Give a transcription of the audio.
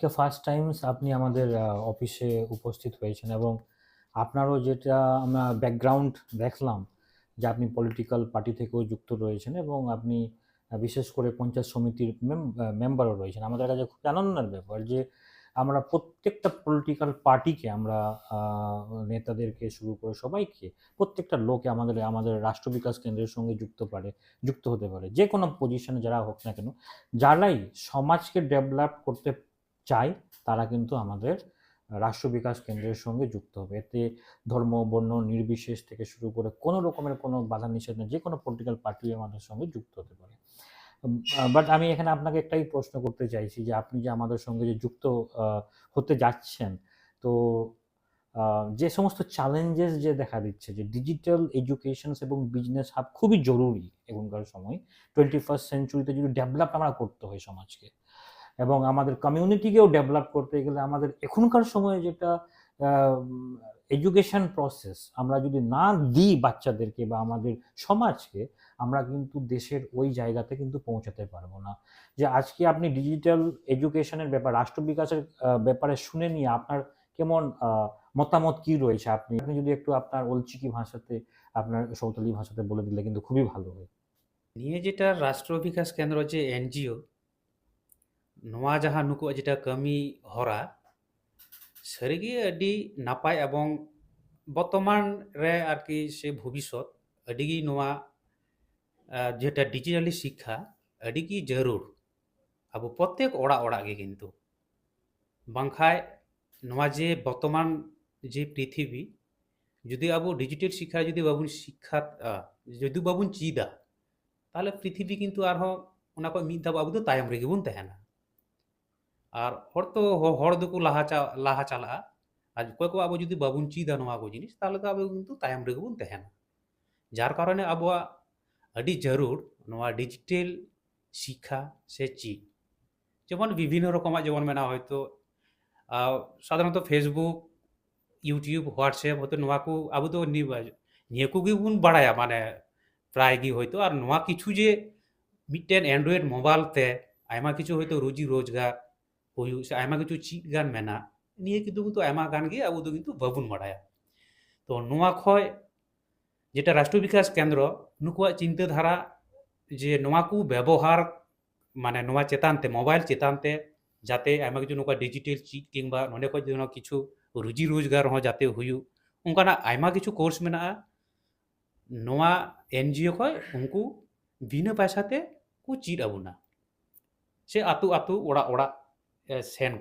আজকে first Times আপনি আমাদের অফিসে উপস্থিত হয়েছেন এবং আপনারও যেটা আমরা ব্যাকগ্রাউন্ড দেখলাম যে আপনি পলিটিক্যাল পার্টি থেকেও যুক্ত রয়েছেন এবং আপনি বিশেষ করে পঞ্চায়েত সমিতির মেম্বারও রয়েছেন। আমাদের কাছে খুব আনন্দের ব্যাপার যে আমরা প্রত্যেকটা পলিটিক্যাল পার্টিকে আমরা নেতাদেরকে শুরু করে সবাইকে, প্রত্যেকটা লোকে আমাদের আমাদের রাষ্ট্র বিকাশ কেন্দ্রের সঙ্গে যুক্ত হতে পারে, যে কোনো পজিশনে যারা হোক না কেন, যারাই সমাজকে ডেভেলপ করতে চায় তারা কিন্তু আমাদের রাষ্ট্র বিকাশ কেন্দ্রের সঙ্গে যুক্ত হবে। এতে ধর্ম বর্ণ নির্বিশেষ থেকে শুরু করে কোনো রকমের কোনো বাধা নিষেধ নেই, যে কোনো পলিটিক্যাল পার্টি আমাদের সঙ্গে যুক্ত হতে পারে। বাট আমি এখানে আপনাকে একটাই প্রশ্ন করতে চাইছি যে আপনি যে আমাদের সঙ্গে যে যুক্ত হতে যাচ্ছেন, তো যে সমস্ত চ্যালেঞ্জেস যে দেখা দিচ্ছে যে ডিজিটাল এডুকেশন এবং বিজনেস হাব খুবই জরুরি এখনকার সময়, 21st সেঞ্চুরিতে যদি ডেভেলপ আমরা করতে হয় সমাজকে এবং আমাদের কমিউনিটিকেও ডেভেলপ করতে গেলে আমাদের এখনকার সময়ে যেটা এডুকেশন প্রসেস আমরা যদি না দিই বাচ্চাদেরকে বা আমাদের সমাজকে, আমরা কিন্তু দেশের ওই জায়গাতে কিন্তু পৌঁছাতে পারবো না। যে আজকে আপনি ডিজিটাল এডুকেশনের ব্যাপার, রাষ্ট্র বিকাশের ব্যাপারে শুনে নিয়ে আপনার কেমন মতামত কি রয়েছে, আপনি আপনি যদি একটু আপনার অলচিকি ভাষাতে, আপনার সৌতালি ভাষাতে বলে দিলে কিন্তু খুবই ভালো হয়। নিয়ে যেটা রাষ্ট্র বিকাশ কেন্দ্র যে এনজিও নোয়া যাহা নুকু যেটা কামি হরা সারিগে আডি নাপাই এবং বর্তমান রে আর কি সে ভবিষ্যৎ আডিগি নোয়া যেটা ডিজিটালি শিক্ষা আডিগি জরুর আবো প্রত্যেক ওড়া ওড়া গে কিন্তু বাংখায় নোয়া যে বর্তমান যে পৃথিবী যদি আবো ডিজিটাল শিক্ষা যদি বাবুন শিক্ষা যদি বাবুন চিদা তাহলে পৃথিবী কিন্তু আরহᱚᱸ ᱚᱱᱟ ᱠᱷᱚᱡ ᱢᱤᱫ ᱫᱷᱟᱣ ᱟᱵᱚ ᱫᱚ ᱛᱟᱭᱚᱢ ᱨᱮᱜᱮ ᱵᱚᱱ ᱛᱟᱦᱮᱱᱟ ᱟᱨ ᱦᱚᱲ ᱛᱚ ᱦᱚᱲ ᱫᱚᱠᱚ ᱞᱟᱦᱟ ᱪᱟᱞᱟᱜᱼᱟ ᱟᱨ ᱚᱠᱚᱭ ᱠᱚ ᱟᱵᱚ ᱡᱩᱫᱤ ᱵᱟᱵᱚᱱ ᱪᱮᱫᱟ ᱱᱚᱣᱟ ᱠᱚ ᱡᱤᱱᱤᱥ ᱛᱟᱦᱚᱞᱮ ᱫᱚ ᱟᱵᱚ ᱠᱤᱱᱛᱩ ᱛᱟᱭᱚᱢ ᱨᱮᱜᱮ ᱵᱚᱱ ᱛᱟᱦᱮᱱᱟ ᱡᱟᱨ ᱠᱟᱨᱚᱱে ᱟᱵᱚᱣᱟᱜ ᱟᱹᱰᱤ ᱡᱟᱹᱨᱩᱲ ᱱᱚᱣᱟ ᱰᱤᱡᱤᱴᱟᱞ শিক্ষা সে চিদ যেমন বিভিন্ন রকমাᱜ যেমন মেনা হয়তো সাধারণত ফেসবুক ইউটিউব হোয়াটসঅ্যাপ হয়তো নোয়া কো আবো তো নিয়ে কো গিবুন বাড়ায়া মানে প্রায় গি হয়তো আর নোয়া কিছু যে মিটেন অ্যান্ড্রয়েড মোবাইল তে আয়মা কিছু হয়তো রুজি রোজগার হুᱭᱩᱜ ᱥᱮ ᱟᱭᱢᱟ ᱠᱤᱪᱷᱩ ᱪᱮᱫ ᱜᱟᱱ ᱢᱮᱱᱟᱜ ᱱᱤᱭᱟᱹ ᱠᱤᱱᱛᱩ ᱟᱭᱢᱟ ᱜᱟᱱ ᱜᱮ ᱟᱵᱚ ᱫᱚ ᱠᱤᱱᱛᱩ ᱵᱟᱵᱚᱱ ᱵᱟᱲᱟᱭᱟ ᱛᱚ ᱱᱚᱣᱟ ᱠᱷᱚᱡ যেটা রাষ্ট্র বিকাশ কেন্দ্র নুকুয়াᱜ চিন্তা ধারা যে নোয়া কো ব্যবহার মানে নোয়া চেতানতে মোবাইল চেতানতে যাতে আয়মা কিছু নোকা ডিজিটাল চিট কিংবা ননে কো যেন কিছু রুজি রোজগার হো যাতে হুᱭᱩᱜ অনকানা আয়মা কিছু কোর্স মেনাᱜᱼᱟ নোয়া এনজিও খoj উনকু বিনা পয়সাতে কো চিট আবুনা সে আতু আতু ওড়া ওড়া সেন